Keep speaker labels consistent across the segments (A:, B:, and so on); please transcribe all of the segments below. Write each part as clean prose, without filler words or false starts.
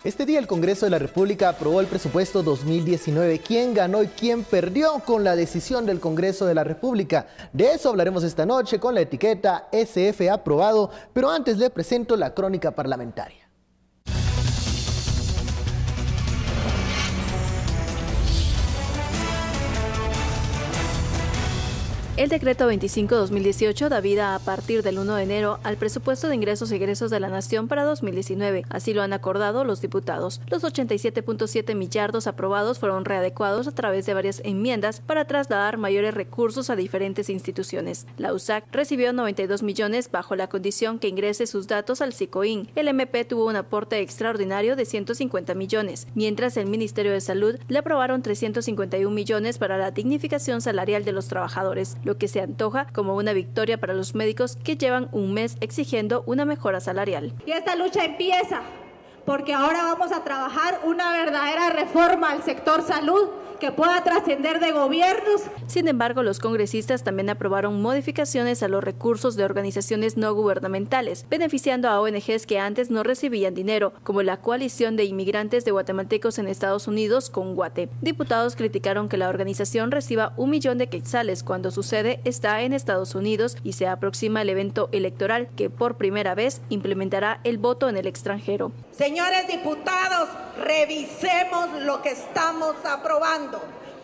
A: Este día el Congreso de la República aprobó el presupuesto 2019. ¿Quién ganó y quién perdió con la decisión del Congreso de la República? De eso hablaremos esta noche con la etiqueta SF aprobado, pero antes le presento la crónica parlamentaria.
B: El decreto 25-2018 da vida a partir del 1 de enero al presupuesto de ingresos y egresos de la Nación para 2019. Así lo han acordado los diputados. Los 87.7 millardos aprobados fueron readecuados a través de varias enmiendas para trasladar mayores recursos a diferentes instituciones. La USAC recibió 92 millones bajo la condición que ingrese sus datos al SICOIN. El MP tuvo un aporte extraordinario de 150 millones, mientras el Ministerio de Salud le aprobaron 351 millones para la dignificación salarial de los trabajadores, lo que se antoja como una victoria para los médicos que llevan un mes exigiendo una mejora salarial.
C: Y esta lucha empieza porque ahora vamos a trabajar una verdadera reforma al sector salud que pueda trascender de gobiernos.
B: Sin embargo, los congresistas también aprobaron modificaciones a los recursos de organizaciones no gubernamentales, beneficiando a ONGs que antes no recibían dinero, como la Coalición de Inmigrantes de Guatemaltecos en Estados Unidos, CONGUATE. Diputados criticaron que la organización reciba 1 millón de quetzales cuando su sede está en Estados Unidos y se aproxima el evento electoral que por primera vez implementará el voto en el extranjero.
D: Señores diputados, revisemos lo que estamos aprobando.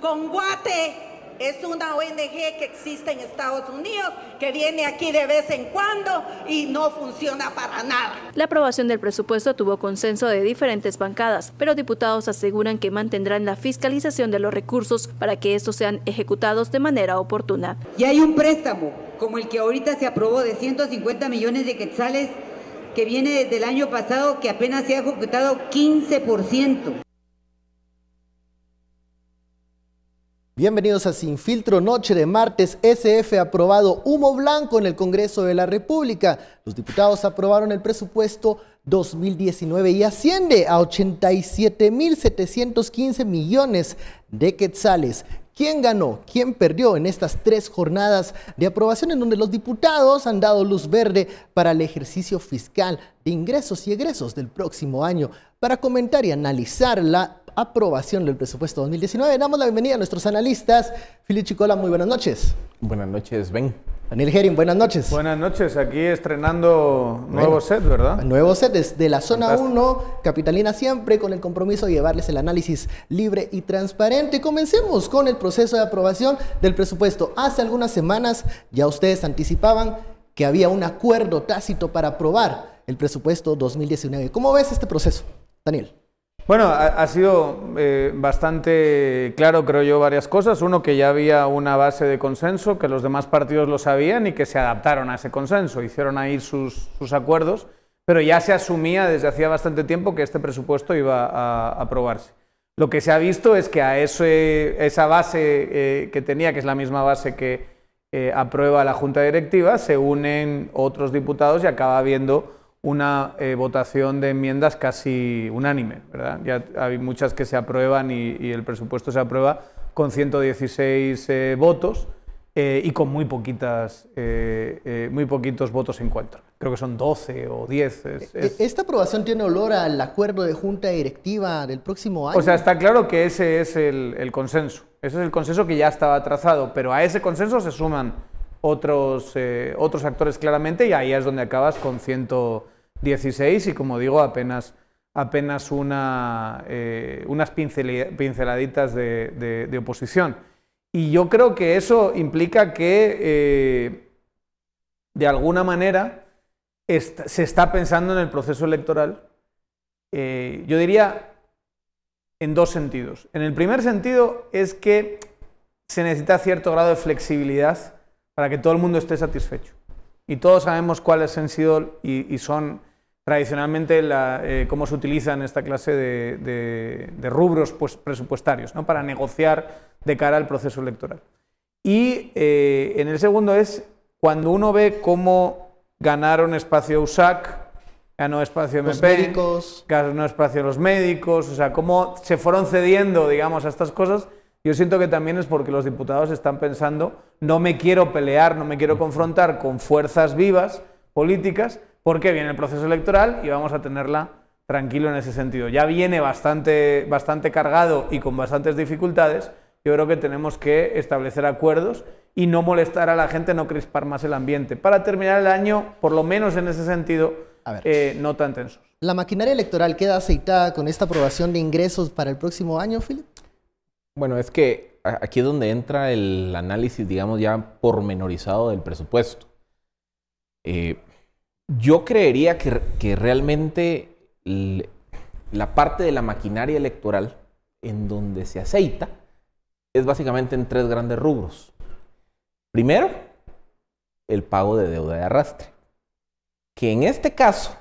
D: CONGUATE es una ONG que existe en Estados Unidos, que viene aquí de vez en cuando y no funciona para nada.
B: La aprobación del presupuesto tuvo consenso de diferentes bancadas, pero diputados aseguran que mantendrán la fiscalización de los recursos para que estos sean ejecutados de manera oportuna.
E: Y hay un préstamo, como el que ahorita se aprobó, de 150 millones de quetzales, que viene desde el año pasado, que apenas se ha ejecutado 15%.
A: Bienvenidos a Sin Filtro, noche de martes. SF aprobado, humo blanco en el Congreso de la República. Los diputados aprobaron el presupuesto 2019 y asciende a 87.715 millones de quetzales. ¿Quién ganó? ¿Quién perdió en estas 3 jornadas de aprobación en donde los diputados han dado luz verde para el ejercicio fiscal de ingresos y egresos del próximo año? Para comentar y analizar la aprobación del presupuesto 2019, damos la bienvenida a nuestros analistas. Fili Chicola, muy buenas noches.
F: Buenas noches, Ben.
A: Daniel Gerin, buenas noches.
G: Buenas noches, aquí estrenando nuevo set, ¿verdad?
A: Nuevo set desde la zona 1, capitalina siempre, con el compromiso de llevarles el análisis libre y transparente. Comencemos con el proceso de aprobación del presupuesto. Hace algunas semanas ya ustedes anticipaban que había un acuerdo tácito para aprobar el presupuesto 2019. ¿Cómo ves este proceso, Daniel?
G: Bueno, ha sido bastante claro, creo yo, varias cosas. Uno, que ya había una base de consenso, que los demás partidos lo sabían y que se adaptaron a ese consenso, hicieron ahí sus acuerdos, pero ya se asumía desde hacía bastante tiempo que este presupuesto iba a aprobarse. Lo que se ha visto es que a esa base que tenía, que es la misma base que aprueba la Junta Directiva, se unen otros diputados y acaba habiendo una votación de enmiendas casi unánime, ¿verdad? Ya hay muchas que se aprueban y el presupuesto se aprueba con 116 votos y con muy poquitos votos en contra. Creo que son 12 o 10.
A: ¿Esta aprobación tiene olor al acuerdo de Junta Directiva del próximo año?
G: O sea, está claro que ese es el consenso. Ese es el consenso que ya estaba trazado, pero a ese consenso se suman otros actores claramente y ahí es donde acabas con 116 y, como digo, apenas unas pinceladitas de oposición. Y yo creo que eso implica que, de alguna manera, se está pensando en el proceso electoral, yo diría, en 2 sentidos. En el primer sentido es que se necesita cierto grado de flexibilidad para que todo el mundo esté satisfecho. Y todos sabemos cuáles han sido y son tradicionalmente cómo se utilizan esta clase de rubros presupuestarios, ¿no? Para negociar de cara al proceso electoral. Y en el segundo es cuando uno ve cómo ganaron espacio USAC, ganó espacio MP, ganó espacio los médicos, o sea, cómo se fueron cediendo, digamos, a estas cosas. Yo siento que también es porque los diputados están pensando, no me quiero pelear, no me quiero confrontar con fuerzas vivas políticas, porque viene el proceso electoral y vamos a tenerla tranquilo en ese sentido. Ya viene bastante cargado y con bastantes dificultades. Yo creo que tenemos que establecer acuerdos y no molestar a la gente, no crispar más el ambiente. Para terminar el año, por lo menos en ese sentido, no tan tensos.
A: ¿La maquinaria electoral queda aceitada con esta aprobación de ingresos para el próximo año, Philip?
F: Bueno, es que aquí es donde entra el análisis, digamos, ya pormenorizado del presupuesto. Yo creería que realmente la parte de la maquinaria electoral en donde se aceita es básicamente en 3 grandes rubros. Primero, el pago de deuda de arrastre, que en este caso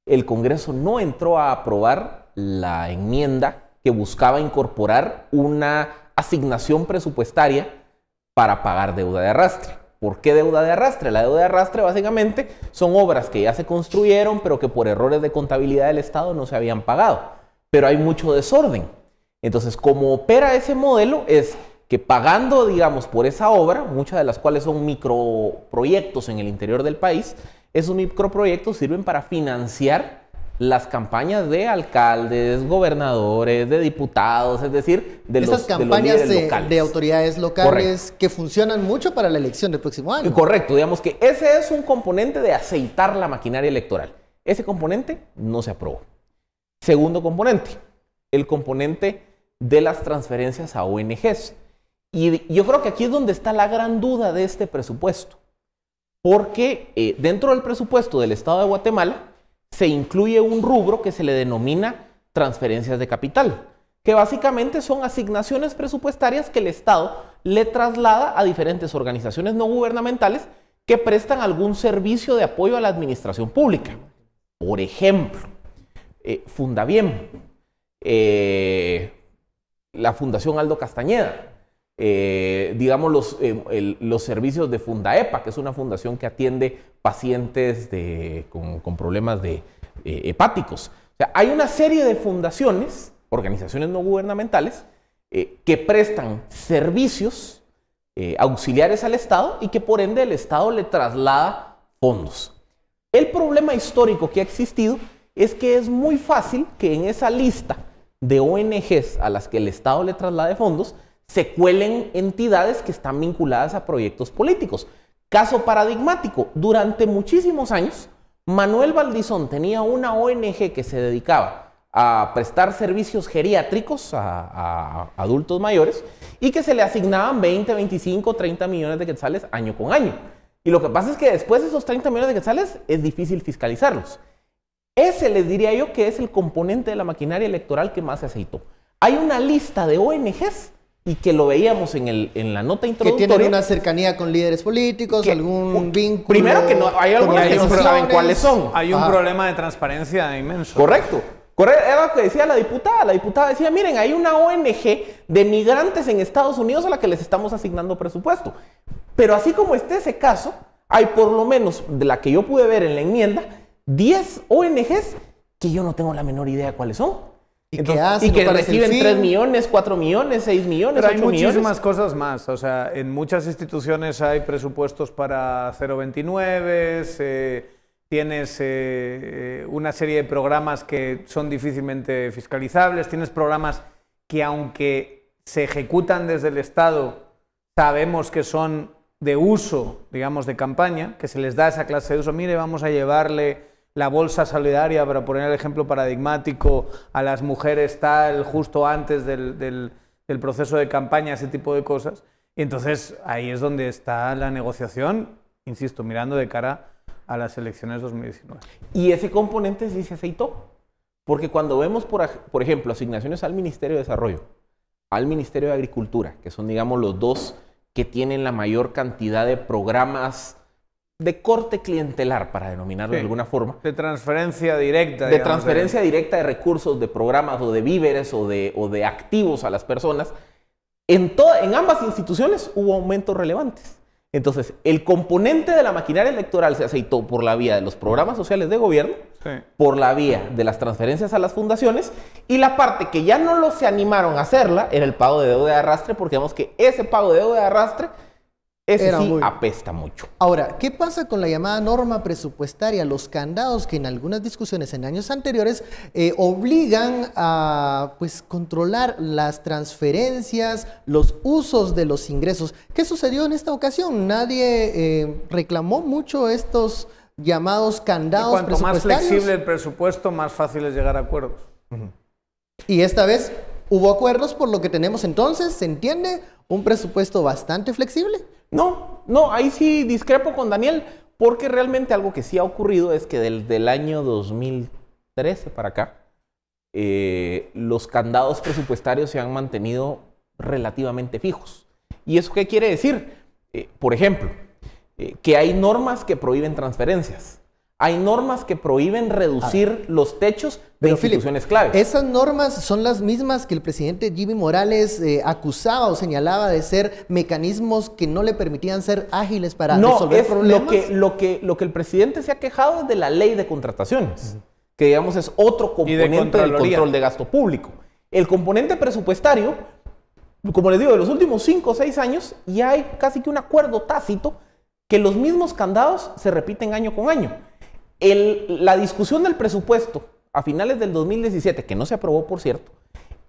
F: el Congreso no entró a aprobar la enmienda que buscaba incorporar una asignación presupuestaria para pagar deuda de arrastre. ¿Por qué deuda de arrastre? La deuda de arrastre básicamente son obras que ya se construyeron, pero que por errores de contabilidad del Estado no se habían pagado. Pero hay mucho desorden. Entonces, como opera ese modelo es que pagando, digamos, por esa obra, muchas de las cuales son microproyectos en el interior del país, esos microproyectos sirven para financiar las campañas de alcaldes, gobernadores, de diputados, es decir, de
A: Estas
F: los
A: campañas
F: líderes locales.
A: de autoridades locales.
F: Correcto.
A: Que funcionan mucho para la elección del próximo año.
F: Correcto, digamos que ese es un componente de aceitar la maquinaria electoral. Ese componente no se aprobó. Segundo componente, el componente de las transferencias a ONGs. Y yo creo que aquí es donde está la gran duda de este presupuesto. Porque dentro del presupuesto del Estado de Guatemala se incluye un rubro que se le denomina transferencias de capital, que básicamente son asignaciones presupuestarias que el Estado le traslada a diferentes organizaciones no gubernamentales que prestan algún servicio de apoyo a la administración pública. Por ejemplo, Fundaviem, la Fundación Aldo Castañeda, digamos los servicios de Fundaepa, que es una fundación que atiende pacientes con problemas hepáticos. O sea, hay una serie de fundaciones, organizaciones no gubernamentales, que prestan servicios auxiliares al Estado y que por ende el Estado le traslada fondos. El problema histórico que ha existido es que es muy fácil que en esa lista de ONGs a las que el Estado le traslade fondos se cuelen entidades que están vinculadas a proyectos políticos. Caso paradigmático, durante muchísimos años, Manuel Valdizón tenía una ONG que se dedicaba a prestar servicios geriátricos a adultos mayores y que se le asignaban 20, 25, 30 millones de quetzales año con año. Y lo que pasa es que después de esos 30 millones de quetzales es difícil fiscalizarlos. Ese les diría yo que es el componente de la maquinaria electoral que más se aceitó. Hay una lista de ONGs y que lo veíamos en la nota introductoria.
A: Que tienen una cercanía con líderes políticos, algún vínculo.
F: Primero que no, hay algunos que no saben cuáles son.
G: Hay un problema de transparencia inmenso.
F: Correcto. Era lo que decía la diputada. La diputada decía, miren, hay una ONG de migrantes en Estados Unidos a la que les estamos asignando presupuesto. Pero así como esté ese caso, hay por lo menos, de la que yo pude ver en la enmienda, 10 ONGs que yo no tengo la menor idea cuáles son.
A: ¿Y qué hacen?
F: Y que reciben 3 millones, 4 millones, 6 millones, 8 millones.
G: Pero hay muchísimas cosas más. O sea, en muchas instituciones hay presupuestos para 029, tienes una serie de programas que son difícilmente fiscalizables, tienes programas que aunque se ejecutan desde el Estado, sabemos que son de uso, digamos, de campaña, que se les da esa clase de uso. Mire, vamos a llevarle la bolsa solidaria, para poner el ejemplo paradigmático, a las mujeres tal, justo antes del proceso de campaña, ese tipo de cosas. Y entonces ahí es donde está la negociación, insisto, mirando de cara a las elecciones 2019.
F: Y ese componente sí se aceitó, porque cuando vemos, por ejemplo, asignaciones al Ministerio de Desarrollo, al Ministerio de Agricultura, que son, digamos, los dos que tienen la mayor cantidad de programas de corte clientelar, para denominarlo de alguna forma.
G: De transferencia directa.
F: De transferencia directa de recursos, de programas o de víveres o de activos a las personas. En ambas instituciones hubo aumentos relevantes. Entonces, el componente de la maquinaria electoral se aceitó por la vía de los programas sociales de gobierno, por la vía de las transferencias a las fundaciones, y la parte que ya no se animaron a hacerla era el pago de deuda de arrastre, porque vemos que ese pago de deuda de arrastre Ese sí apesta mucho.
A: Ahora, ¿qué pasa con la llamada norma presupuestaria? Los candados que en algunas discusiones en años anteriores obligan a pues, controlar las transferencias, los usos de los ingresos. ¿Qué sucedió en esta ocasión? Nadie reclamó mucho estos llamados candados presupuestarios.
G: Cuanto más flexible el presupuesto, más fácil es llegar a acuerdos.
A: Y esta vez hubo acuerdos, por lo que tenemos entonces, ¿se entiende? Un presupuesto bastante flexible.
F: No, ahí sí discrepo con Daniel, porque realmente algo que sí ha ocurrido es que desde el año 2013 para acá, los candados presupuestarios se han mantenido relativamente fijos. ¿Y eso qué quiere decir? Por ejemplo, que hay normas que prohíben transferencias. Hay normas que prohíben reducir los techos de instituciones claves.
A: Esas normas son las mismas que el presidente Jimmy Morales acusaba o señalaba de ser mecanismos que no le permitían ser ágiles para resolver problemas.
F: Lo que el presidente se ha quejado es de la ley de contrataciones, que digamos es otro componente del control de gasto público. El componente presupuestario, como les digo, de los últimos 5 o 6 años, ya hay casi que un acuerdo tácito que los mismos candados se repiten año con año. La discusión del presupuesto a finales del 2017, que no se aprobó, por cierto,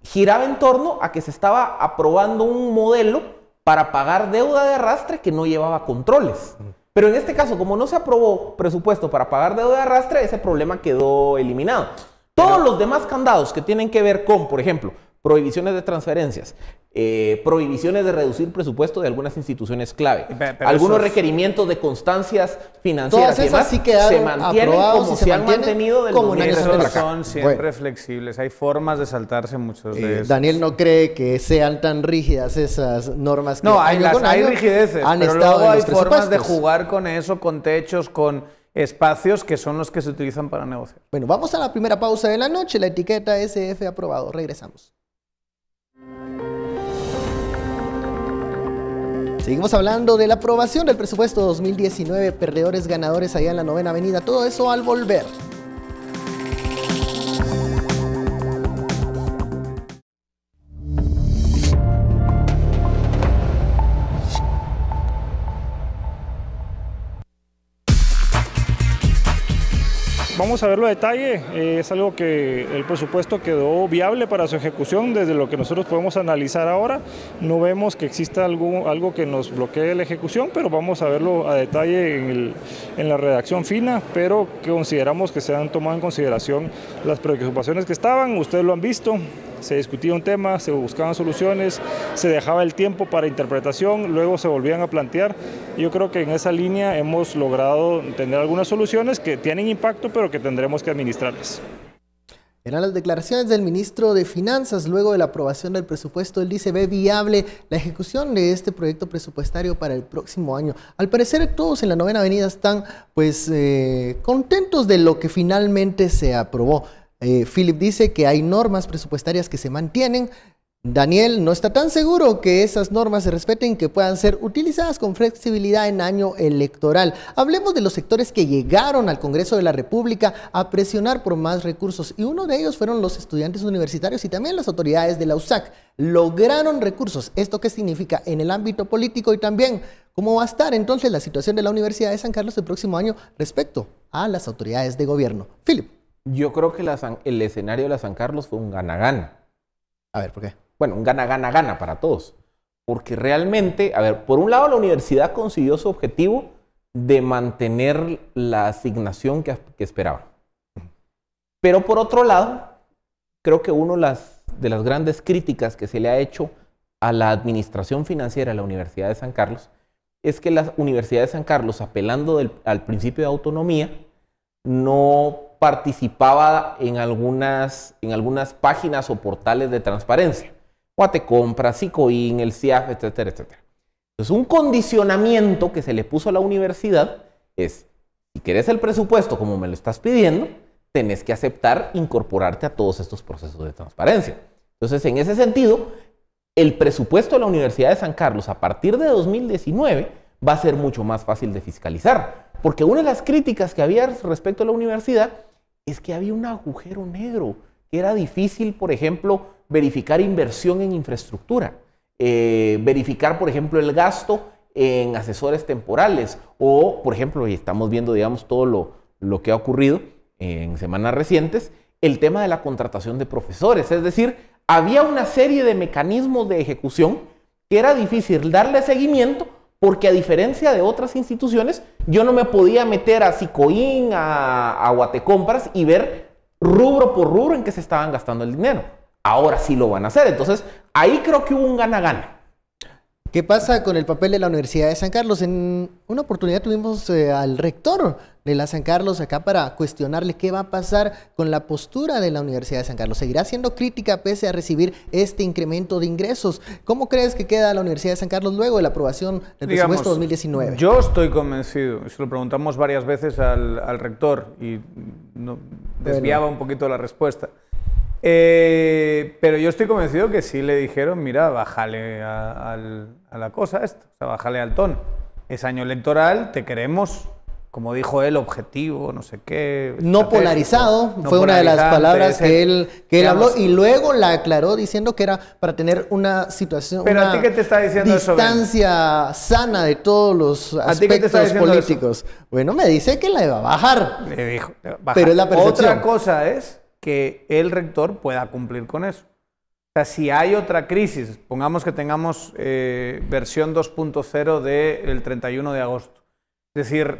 F: giraba en torno a que se estaba aprobando un modelo para pagar deuda de arrastre que no llevaba controles. Pero en este caso, como no se aprobó presupuesto para pagar deuda de arrastre, ese problema quedó eliminado. Todos los demás candados que tienen que ver con, por ejemplo, prohibiciones de transferencias, prohibiciones de reducir presupuesto de algunas instituciones clave, algunos requerimientos de constancias financieras y demás,
A: sí
F: se mantienen como se han mantenido del 2013 para acá.
G: Son siempre flexibles, hay formas de saltarse muchos de esos.
A: Daniel no cree que sean tan rígidas esas normas.
G: No, hay rigideces, pero luego hay formas de jugar con eso, con techos, con espacios que son los que se utilizan para negociar.
A: Bueno, vamos a la primera pausa de la noche, la etiqueta SF aprobado, regresamos. Seguimos hablando de la aprobación del presupuesto 2019, perdedores, ganadores allá en la 9ª Avenida, todo eso al volver.
H: Vamos a verlo a detalle, es algo que el presupuesto quedó viable para su ejecución desde lo que nosotros podemos analizar ahora. No vemos que exista algo que nos bloquee la ejecución, pero vamos a verlo a detalle en la redacción fina, pero que consideramos que se han tomado en consideración las preocupaciones que estaban, ustedes lo han visto. Se discutía un tema, se buscaban soluciones, se dejaba el tiempo para interpretación, luego se volvían a plantear. Yo creo que en esa línea hemos logrado tener algunas soluciones que tienen impacto, pero que tendremos que administrarlas.
A: Eran las declaraciones del ministro de Finanzas luego de la aprobación del presupuesto. Él dice, ve viable la ejecución de este proyecto presupuestario para el próximo año. Al parecer todos en la 9ª Avenida están pues contentos de lo que finalmente se aprobó. Philip dice que hay normas presupuestarias que se mantienen. Daniel no está tan seguro que esas normas se respeten y que puedan ser utilizadas con flexibilidad en año electoral. Hablemos de los sectores que llegaron al Congreso de la República a presionar por más recursos, y uno de ellos fueron los estudiantes universitarios y también las autoridades de la USAC. Lograron recursos. ¿Esto qué significa en el ámbito político y también cómo va a estar entonces la situación de la Universidad de San Carlos el próximo año respecto a las autoridades de gobierno? Philip.
F: Yo creo que el escenario de la San Carlos fue un gana-gana.
A: A ver, ¿por qué?
F: Bueno, un gana-gana-gana para todos. Porque realmente, a ver, por un lado la universidad consiguió su objetivo de mantener la asignación que esperaba. Pero por otro lado, creo que una de las grandes críticas que se le ha hecho a la administración financiera de la Universidad de San Carlos es que la Universidad de San Carlos, apelando al principio de autonomía, no participaba en algunas páginas o portales de transparencia. Guatecompra, Sicoin, el CIAF, etcétera, etcétera. Entonces, un condicionamiento que se le puso a la universidad es, si querés el presupuesto como me lo estás pidiendo, tenés que aceptar incorporarte a todos estos procesos de transparencia. Entonces, en ese sentido, el presupuesto de la Universidad de San Carlos a partir de 2019 va a ser mucho más fácil de fiscalizar. Porque una de las críticas que había respecto a la universidad es que había un agujero negro, que era difícil, por ejemplo, verificar inversión en infraestructura, verificar, por ejemplo, el gasto en asesores temporales. O, por ejemplo, y estamos viendo, digamos, todo lo que ha ocurrido en semanas recientes, el tema de la contratación de profesores. Es decir, había una serie de mecanismos de ejecución que era difícil darle seguimiento porque, a diferencia de otras instituciones, yo no me podía meter a Sicoín, a Guatecompras y ver rubro por rubro en qué se estaban gastando el dinero. Ahora sí lo van a hacer. Entonces, ahí creo que hubo un gana-gana.
A: ¿Qué pasa con el papel de la Universidad de San Carlos? En una oportunidad tuvimos al rector de la San Carlos acá para cuestionarle qué va a pasar con la postura de la Universidad de San Carlos. ¿Seguirá siendo crítica pese a recibir este incremento de ingresos? ¿Cómo crees que queda la Universidad de San Carlos luego de la aprobación del presupuesto 2019?
G: Yo estoy convencido, y se lo preguntamos varias veces al rector y desviaba un poquito la respuesta. Pero yo estoy convencido que sí le dijeron, mira, bájale a la cosa esta, o sea, bájale al tono. Es año electoral, te queremos, como dijo él, objetivo, no sé qué.
A: No polarizado, fue una de las palabras que él habló, y luego la aclaró diciendo que era para tener una situación,
G: pero
A: una
G: ¿a ti qué te está diciendo
A: distancia sana de todos los aspectos políticos. Bueno, me dice que la iba a bajar.
G: Le dijo,
A: pero es la percepción.
G: Otra cosa es que el rector pueda cumplir con eso. O sea, si hay otra crisis, pongamos que tengamos versión 2.0 del 31 de agosto. Es decir,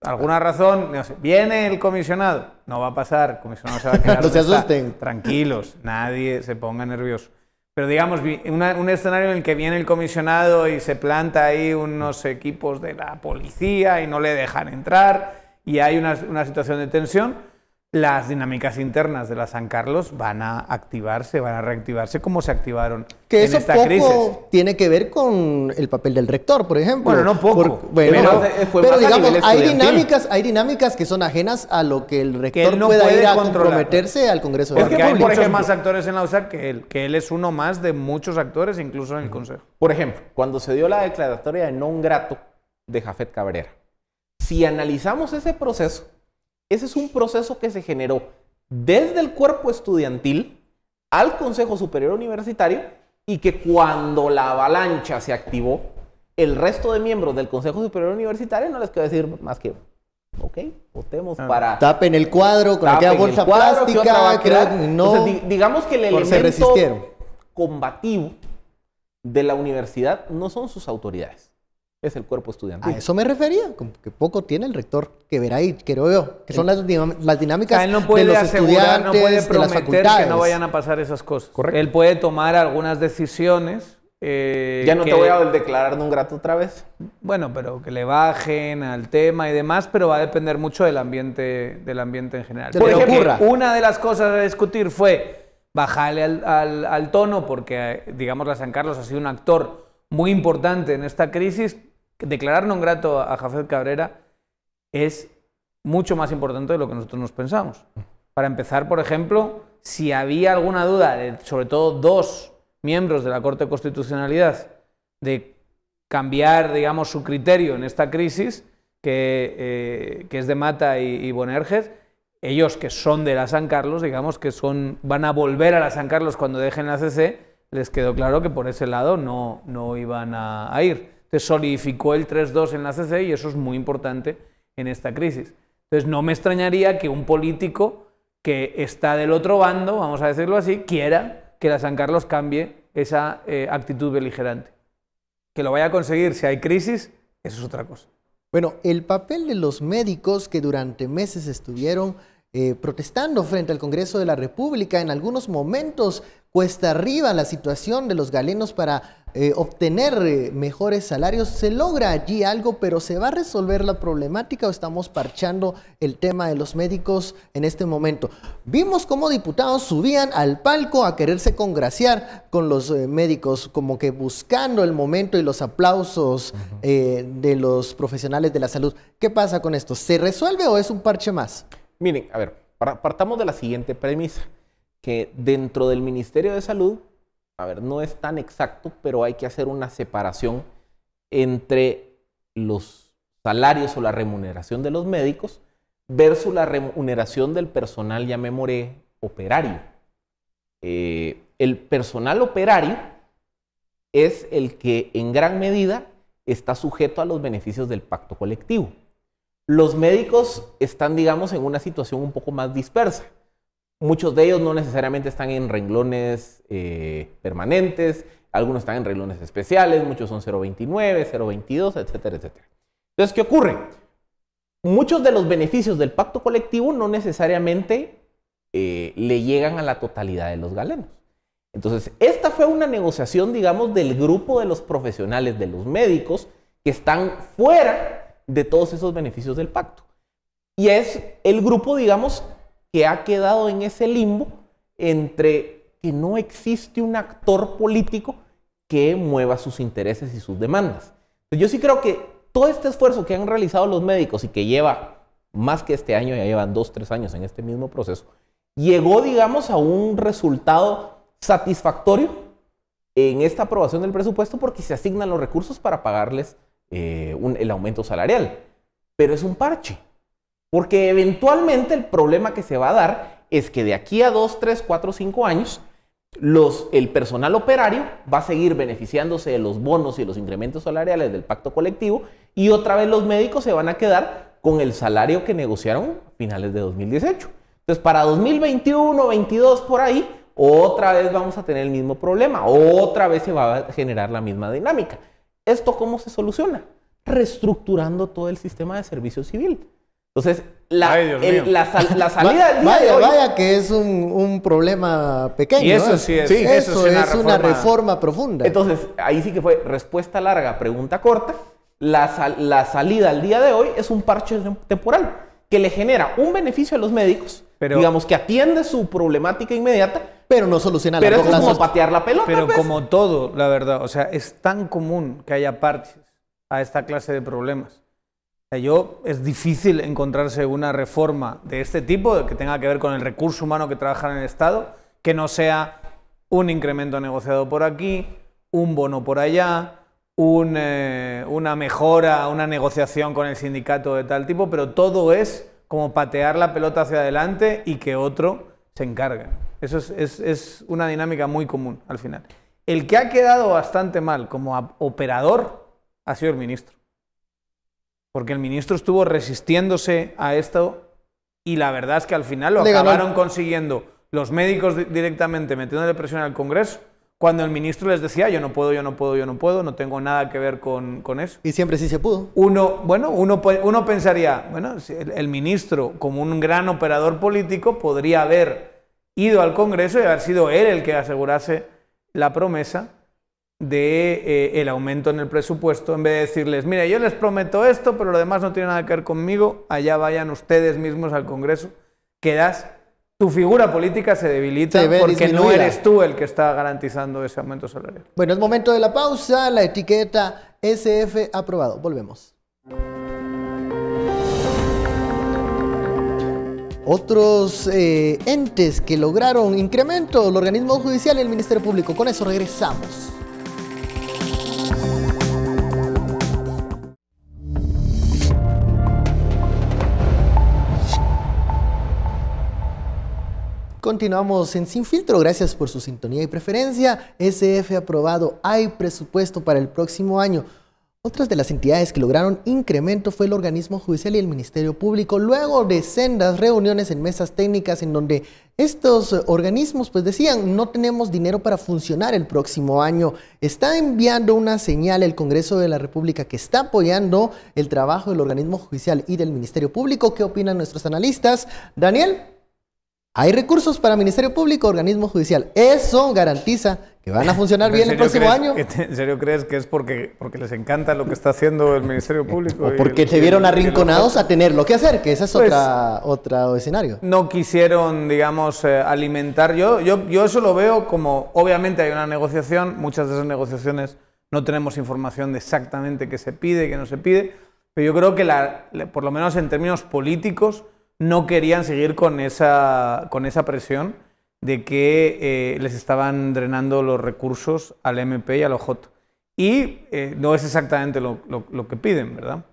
G: alguna razón, no sé, viene el comisionado, no va a pasar, el comisionado se va a quedar.
A: No se asusten.
G: Tranquilos, nadie se ponga nervioso. Pero digamos, un escenario en el que viene el comisionado y se planta ahí unos equipos de la policía y no le dejan entrar y hay una situación de tensión. Las dinámicas internas de la San Carlos van a activarse, van a reactivarse como se activaron
A: que
G: en esta crisis.
A: Que eso poco tiene que ver con el papel del rector, por ejemplo.
G: Bueno, no poco.
A: Pero digamos, hay dinámicas que son ajenas a lo que el rector
G: no
A: pueda ir a
G: controlar.
A: Comprometerse al Congreso de la
G: Porque
A: República.
G: hay muchos más actores en la USAC que él es uno más de muchos actores, incluso en el Consejo.
F: Por ejemplo, cuando se dio la declaratoria de non grato de Jafet Cabrera, si analizamos ese proceso, ese es un proceso que se generó desde el cuerpo estudiantil al Consejo Superior Universitario y que cuando la avalancha se activó, el resto de miembros del Consejo Superior Universitario no les quedó decir más que, ok, votemos para...
A: Tapen el cuadro con aquella bolsa plástica.
F: Entonces, digamos que el elemento combativo de la universidad no son sus autoridades. Es el cuerpo estudiantil.
A: A eso me refería, como que poco tiene el rector que ver ahí, creo yo, que son las dinámicas
G: él no puede
A: de los
G: asegurar,
A: estudiantes,
G: no puede
A: de las
G: prometer
A: facultades.
G: que no vayan a pasar esas cosas.
F: Correcto.
G: Él puede tomar algunas decisiones.
F: Ya no te voy a declarar non grato otra vez.
G: Bueno, pero que le bajen al tema y demás, pero va a depender mucho del ambiente en general.
A: Por ejemplo,
G: una de las cosas a discutir fue bajarle al tono, porque digamos la San Carlos ha sido un actor muy importante en esta crisis. Declarar non grato a Jafet Cabrera es mucho más importante de lo que nosotros nos pensamos. Para empezar, por ejemplo, si había alguna duda, sobre todo dos miembros de la Corte de Constitucionalidad, de cambiar, digamos, su criterio en esta crisis, que es de Mata y Bonerges, ellos que son de la San Carlos, digamos, que van a volver a la San Carlos cuando dejen la CC, les quedó claro que por ese lado no iban a ir. Se solidificó el 3-2 en la CC y eso es muy importante en esta crisis. Entonces no me extrañaría que un político que está del otro bando, vamos a decirlo así, quiera que la San Carlos cambie esa actitud beligerante. Que lo vaya a conseguir si hay crisis, eso es otra cosa.
A: Bueno, el papel de los médicos que durante meses estuvieron protestando frente al Congreso de la República, en algunos momentos cuesta arriba la situación de los galenos para obtener mejores salarios. Se logra allí algo, pero ¿se va a resolver la problemática o estamos parchando el tema de los médicos en este momento? Vimos cómo diputados subían al palco a quererse congraciar con los médicos, como que buscando el momento y los aplausos de los profesionales de la salud. ¿Qué pasa con esto? ¿Se resuelve o es un parche más?
F: Miren, a ver, partamos de la siguiente premisa, que dentro del Ministerio de Salud, a ver, no es tan exacto, pero hay que hacer una separación entre los salarios o la remuneración de los médicos versus la remuneración del personal, llamémosle operario. El personal operario es el que en gran medida está sujeto a los beneficios del pacto colectivo. Los médicos están, digamos, en una situación un poco más dispersa. Muchos de ellos no necesariamente están en renglones permanentes, algunos están en renglones especiales, muchos son 0.29, 0.22, etcétera, etcétera. Entonces, ¿qué ocurre? Muchos de los beneficios del pacto colectivo no necesariamente le llegan a la totalidad de los galenos. Entonces, esta fue una negociación, digamos, del grupo de los profesionales, de los médicos, que están fuera de todos esos beneficios del pacto. Y es el grupo, digamos, que ha quedado en ese limbo entre que no existe un actor político que mueva sus intereses y sus demandas. Yo sí creo que todo este esfuerzo que han realizado los médicos y que lleva más que este año, ya llevan 2, 3 años en este mismo proceso, llegó, digamos, a un resultado satisfactorio en esta aprobación del presupuesto porque se asignan los recursos para pagarles el aumento salarial. Pero es un parche, porque eventualmente el problema que se va a dar es que de aquí a 2, 3, 4, 5 años, el personal operario va a seguir beneficiándose de los bonos y los incrementos salariales del pacto colectivo y otra vez los médicos se van a quedar con el salario que negociaron a finales de 2018. Entonces, para 2021, 22, por ahí, otra vez vamos a tener el mismo problema, otra vez se va a generar la misma dinámica. ¿Esto cómo se soluciona? Reestructurando todo el sistema de servicio civil. Entonces, la salida del día de hoy...
A: Vaya que es un problema pequeño.
G: Y eso sí es,
A: sí, eso
G: es
A: una reforma profunda.
F: Entonces, ahí sí que fue respuesta larga, pregunta corta. La salida al día de hoy es un parche temporal que le genera un beneficio a los médicos, digamos que atiende su problemática inmediata,
A: pero no soluciona la
F: Pero es como patear la pelota.
G: Pero
F: pues.
G: como todo, la verdad, o sea, es tan común que haya parches a esta clase de problemas. O sea, es difícil encontrarse una reforma de este tipo, que tenga que ver con el recurso humano que trabaja en el Estado, que no sea un incremento negociado por aquí, un bono por allá, una mejora, una negociación con el sindicato de tal tipo, pero todo es como patear la pelota hacia adelante y que otro se encargue. Eso es una dinámica muy común al final. El que ha quedado bastante mal como operador ha sido el ministro. Porque el ministro estuvo resistiéndose a esto y la verdad es que al final lo acabaron consiguiendo los médicos directamente metiéndole presión al Congreso, cuando el ministro les decía yo no puedo, no tengo nada que ver con eso.
A: Y siempre sí se pudo.
G: Uno pensaría, bueno, el ministro como un gran operador político podría haber ido al Congreso y haber sido él el que asegurase la promesa de el aumento en el presupuesto, en vez de decirles, mira, yo les prometo esto, pero lo demás no tiene nada que ver conmigo, allá vayan ustedes mismos al Congreso, tu figura política se debilita porque no eres tú el que está garantizando ese aumento salarial.
A: Bueno, es momento de la pausa, la etiqueta SF aprobado. Volvemos. Otros entes que lograron incremento, el organismo judicial y el Ministerio Público. Con eso regresamos. Continuamos en Sin Filtro, gracias por su sintonía y preferencia. SF aprobado, hay presupuesto para el próximo año. Otras de las entidades que lograron incremento fue el organismo judicial y el Ministerio Público, luego de sendas reuniones en mesas técnicas en donde estos organismos pues decían no tenemos dinero para funcionar el próximo año. Está enviando una señal el Congreso de la República que está apoyando el trabajo del organismo judicial y del Ministerio Público. ¿Qué opinan nuestros analistas? Daniel. Hay recursos para Ministerio Público, organismo judicial. Eso garantiza que van a funcionar bien el próximo año.
G: ¿En serio crees que es porque les encanta lo que está haciendo el Ministerio Público?
A: O porque se vieron arrinconados a tener lo que hacer, que ese es otro escenario.
G: No quisieron, digamos, alimentar. Yo eso lo veo como, obviamente hay una negociación, muchas de esas negociaciones no tenemos información de exactamente qué se pide, qué no se pide, pero yo creo que por lo menos en términos políticos, no querían seguir con esa presión de que les estaban drenando los recursos al MP y al OJ. Y no es exactamente lo que piden, ¿verdad?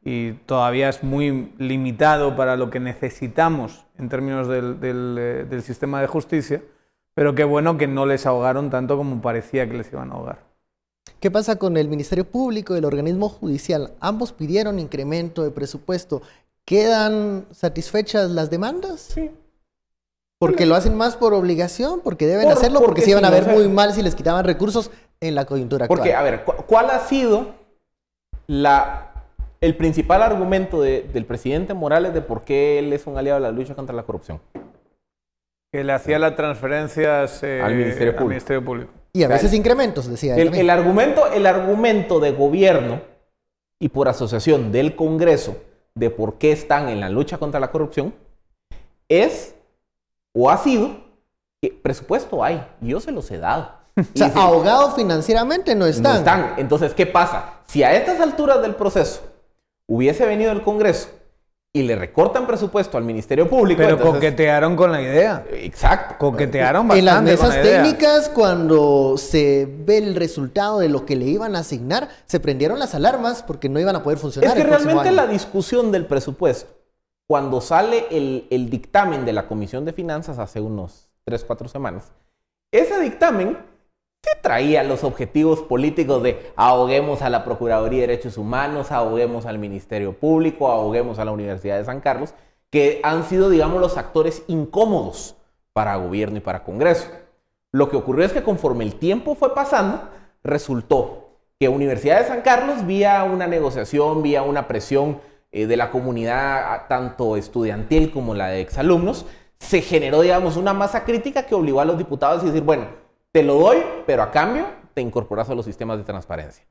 G: Y todavía es muy limitado para lo que necesitamos en términos del sistema de justicia, pero qué bueno que no les ahogaron tanto como parecía que les iban a ahogar.
A: ¿Qué pasa con el Ministerio Público y el organismo judicial? Ambos pidieron incremento de presupuesto. ¿Quedan satisfechas las demandas?
F: Sí.
A: ¿Porque lo hacen más por obligación? ¿Porque deben hacerlo? ¿Porque se iban a ver muy mal si les quitaban recursos en la coyuntura actual?
F: Porque, a ver, ¿cuál ha sido el principal argumento del presidente Morales de por qué él es un aliado de la lucha contra la corrupción?
G: Que le hacía las transferencias
F: al Ministerio Público.
A: Y a veces incrementos, decía él.
F: El argumento de gobierno y por asociación del Congreso de por qué están en la lucha contra la corrupción es o ha sido que presupuesto hay, yo se los he dado.
A: O sea, ahogados financieramente no están.
F: No están. Entonces, ¿qué pasa? Si a estas alturas del proceso hubiese venido el Congreso y le recortan presupuesto al Ministerio Público...
G: Pero
F: entonces,
G: coquetearon con la idea.
F: Exacto.
G: Coquetearon bastante
A: en las mesas
G: con la idea.
A: técnicas, cuando se ve el resultado de lo que le iban a asignar, se prendieron las alarmas porque no iban a poder funcionar.
F: Es que
A: el próximo
F: realmente
A: año.
F: la discusión del presupuesto, cuando sale el dictamen de la Comisión de Finanzas hace unos 3-4 semanas, ese dictamen se traía los objetivos políticos de ahoguemos a la Procuraduría de Derechos Humanos, ahoguemos al Ministerio Público, ahoguemos a la Universidad de San Carlos, que han sido, digamos, los actores incómodos para gobierno y para Congreso. Lo que ocurrió es que conforme el tiempo fue pasando, resultó que Universidad de San Carlos, vía una negociación, vía una presión de la comunidad, tanto estudiantil como la de exalumnos, se generó, digamos, una masa crítica que obligó a los diputados a decir, bueno, te lo doy, pero a cambio te incorporas a los sistemas de transparencia.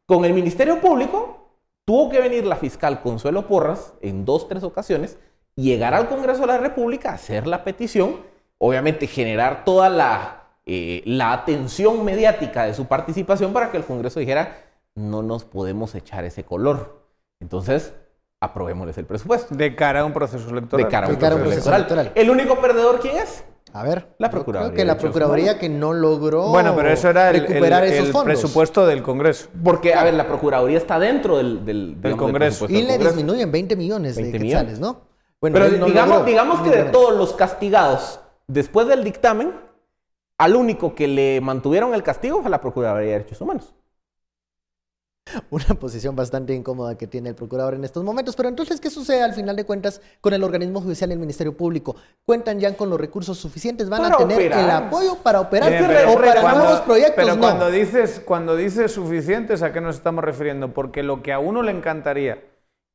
F: Con el Ministerio Público, tuvo que venir la fiscal Consuelo Porras en 2-3 ocasiones, llegar al Congreso de la República, hacer la petición, obviamente generar toda la atención mediática de su participación para que el Congreso dijera, no nos podemos echar ese color. Entonces, aprobémosles el presupuesto.
G: De cara a un proceso electoral.
F: De cara a un proceso electoral. ¿El único perdedor quién es?
A: A ver,
F: la Procuraduría.
A: Creo que la Procuraduría que no logró
G: bueno, pero eso era
A: recuperar esos
G: el
A: fondos.
G: Presupuesto del Congreso.
F: Porque, a ver, la Procuraduría está dentro del
G: Congreso.
A: Y le disminuyen 20 millones de quetzales, ¿no? Bueno,
F: pero digamos que de todos los castigados, después del dictamen, al único que le mantuvieron el castigo fue la Procuraduría de Derechos Humanos.
A: Una posición bastante incómoda que tiene el procurador en estos momentos. Pero entonces, ¿qué sucede al final de cuentas con el organismo judicial y el Ministerio Público? ¿Cuentan ya con los recursos suficientes? ¿Van a tener el apoyo para operar o para nuevos proyectos?
G: Pero
A: no.
G: cuando dices suficientes, ¿a qué nos estamos refiriendo? Porque lo que a uno le encantaría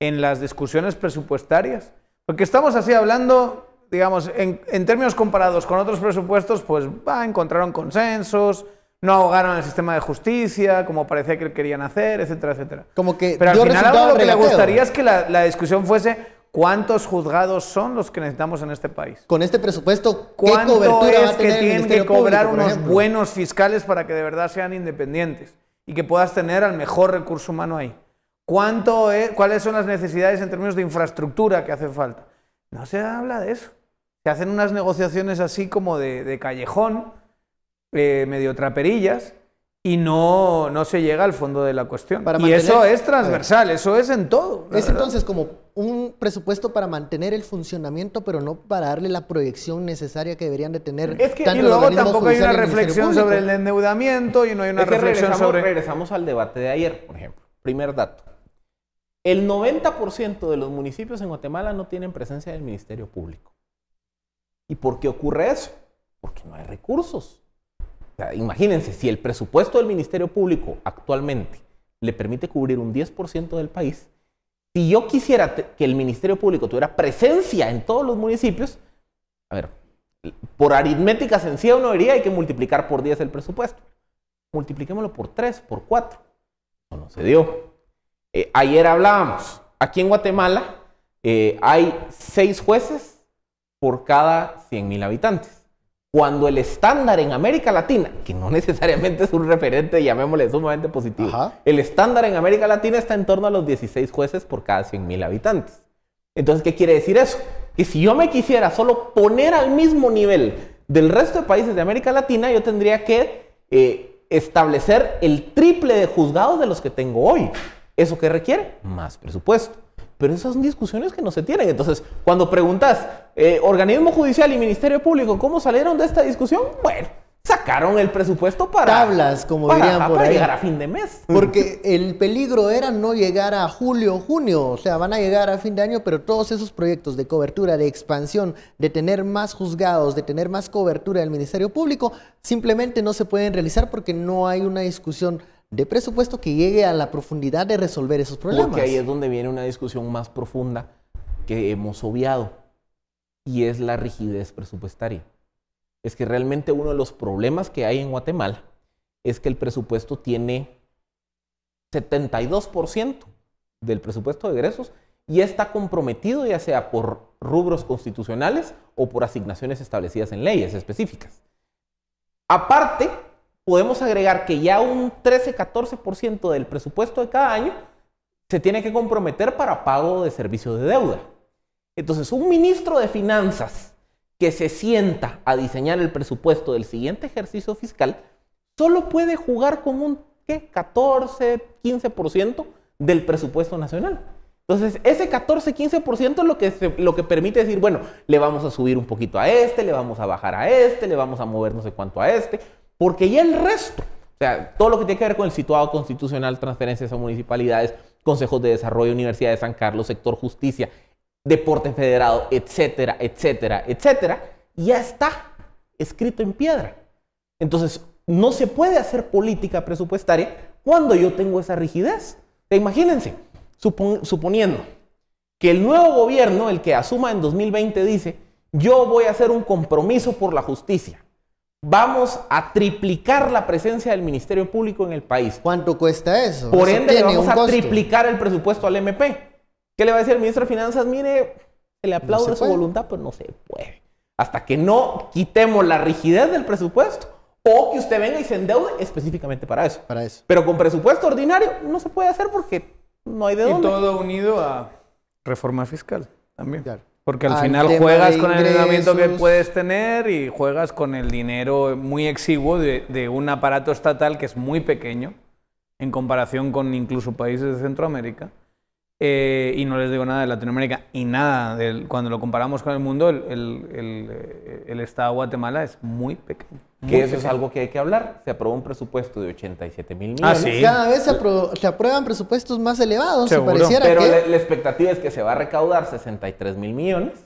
G: en las discusiones presupuestarias, porque estamos así hablando, digamos, en términos comparados con otros presupuestos, pues encontraron consensos, no ahogaron el sistema de justicia, como parecía que querían hacer, etcétera, etcétera.
A: Como que
G: pero al final
A: resultado
G: lo que le
A: regateo.
G: gustaría es que la discusión fuese ¿cuántos juzgados son los que necesitamos en este país?
A: Con este presupuesto, ¿qué
G: ¿Cuánto
A: cobertura va a
G: es
A: tener
G: que
A: el
G: tienen
A: Ministerio
G: que cobrar
A: Público, por
G: unos
A: ejemplo?
G: buenos fiscales para que de verdad sean independientes y que puedas tener al mejor recurso humano ahí? ¿Cuáles son las necesidades en términos de infraestructura que hace falta? No se habla de eso. Se hacen unas negociaciones así como de callejón, medio traperillas, y no se llega al fondo de la cuestión. Y eso es transversal, eso es en todo.
A: Es entonces como un presupuesto para mantener el funcionamiento, pero no para darle la proyección necesaria que deberían de tener.
F: Es que,
G: y luego tampoco hay una reflexión sobre el endeudamiento y no hay una reflexión sobre...
F: Regresamos al debate de ayer, por ejemplo. Primer dato. El 90% de los municipios en Guatemala no tienen presencia del Ministerio Público. ¿Y por qué ocurre eso? Porque no hay recursos. O sea, imagínense, si el presupuesto del Ministerio Público actualmente le permite cubrir un 10% del país, si yo quisiera que el Ministerio Público tuviera presencia en todos los municipios, a ver, por aritmética sencilla uno diría hay que multiplicar por 10 el presupuesto. Multipliquémoslo por 3, por 4. Eso no se dio. Ayer hablábamos, aquí en Guatemala hay 6 jueces por cada 100,000 habitantes. Cuando el estándar en América Latina, que no necesariamente es un referente, llamémosle sumamente positivo, el estándar en América Latina está en torno a los 16 jueces por cada 100,000 habitantes. Entonces, ¿qué quiere decir eso? Que si yo me quisiera solo poner al mismo nivel del resto de países de América Latina, yo tendría que establecer el triple de juzgados de los que tengo hoy. ¿Eso qué requiere? Más presupuesto. Pero esas son discusiones que no se tienen. Entonces, cuando preguntas, organismo judicial y Ministerio Público, ¿cómo salieron de esta discusión? Bueno, sacaron el presupuesto para...
A: tablas, como dirían por
F: para
A: ahí.
F: llegar a fin de mes.
A: Porque el peligro era no llegar a julio o junio, o sea, van a llegar a fin de año, pero todos esos proyectos de cobertura, de expansión, de tener más juzgados, de tener más cobertura del Ministerio Público, simplemente no se pueden realizar porque no hay una discusión de presupuesto que llegue a la profundidad de resolver esos problemas.
F: Porque ahí es donde viene una discusión más profunda que hemos obviado, y es la rigidez presupuestaria. Es que realmente uno de los problemas que hay en Guatemala es que el presupuesto tiene 72% del presupuesto de egresos y está comprometido ya sea por rubros constitucionales o por asignaciones establecidas en leyes específicas. Aparte, podemos agregar que ya un 13-14% del presupuesto de cada año se tiene que comprometer para pago de servicios de deuda. Entonces, un ministro de Finanzas que se sienta a diseñar el presupuesto del siguiente ejercicio fiscal solo puede jugar con un 14-15% del presupuesto nacional. Entonces, ese 14-15% es lo que permite decir, bueno, le vamos a subir un poquito a este, le vamos a bajar a este, le vamos a mover no sé cuánto a este, porque ya el resto, o sea, todo lo que tiene que ver con el situado constitucional, transferencias a municipalidades, consejos de desarrollo, Universidad de San Carlos, sector justicia, deporte federado, etcétera, etcétera, etcétera, ya está escrito en piedra. Entonces, no se puede hacer política presupuestaria cuando yo tengo esa rigidez. Imagínense, suponiendo que el nuevo gobierno, el que asuma en 2020, dice, yo voy a hacer un compromiso por la justicia. Vamos a triplicar la presencia del Ministerio Público en el país.
A: ¿Cuánto cuesta eso?
F: Por
A: Eso
F: ende, le
A: tiene
F: vamos
A: un
F: a
A: costo.
F: triplicar el presupuesto al MP. ¿Qué le va a decir el ministro de Finanzas? Mire, se le aplaude
A: No se
F: su
A: puede.
F: voluntad, pero no se puede. Hasta que no quitemos la rigidez del presupuesto o que usted venga y se endeude específicamente para eso.
A: Para eso.
F: Pero con presupuesto ordinario no se puede hacer porque no hay de
G: Y
F: dónde.
G: todo unido a reforma fiscal también.
A: Claro.
G: Porque al
A: Al
G: final
A: tema
G: juegas
A: de
G: con el endeudamiento que
A: ingresos.
G: puedes tener y juegas con el dinero muy exiguo de un aparato estatal que es muy pequeño en comparación con incluso países de Centroamérica. Y no les digo nada de Latinoamérica y nada cuando lo comparamos con el mundo, el Estado de Guatemala es muy pequeño.
F: Que eso es algo que hay que hablar. Se aprobó un presupuesto de 87,000 millones.
G: Ah, sí.
A: Cada vez se aprueban presupuestos más elevados,
G: Seguro.
A: se pareciera
F: Pero
A: que...
F: la expectativa es que se va a recaudar 63,000 millones.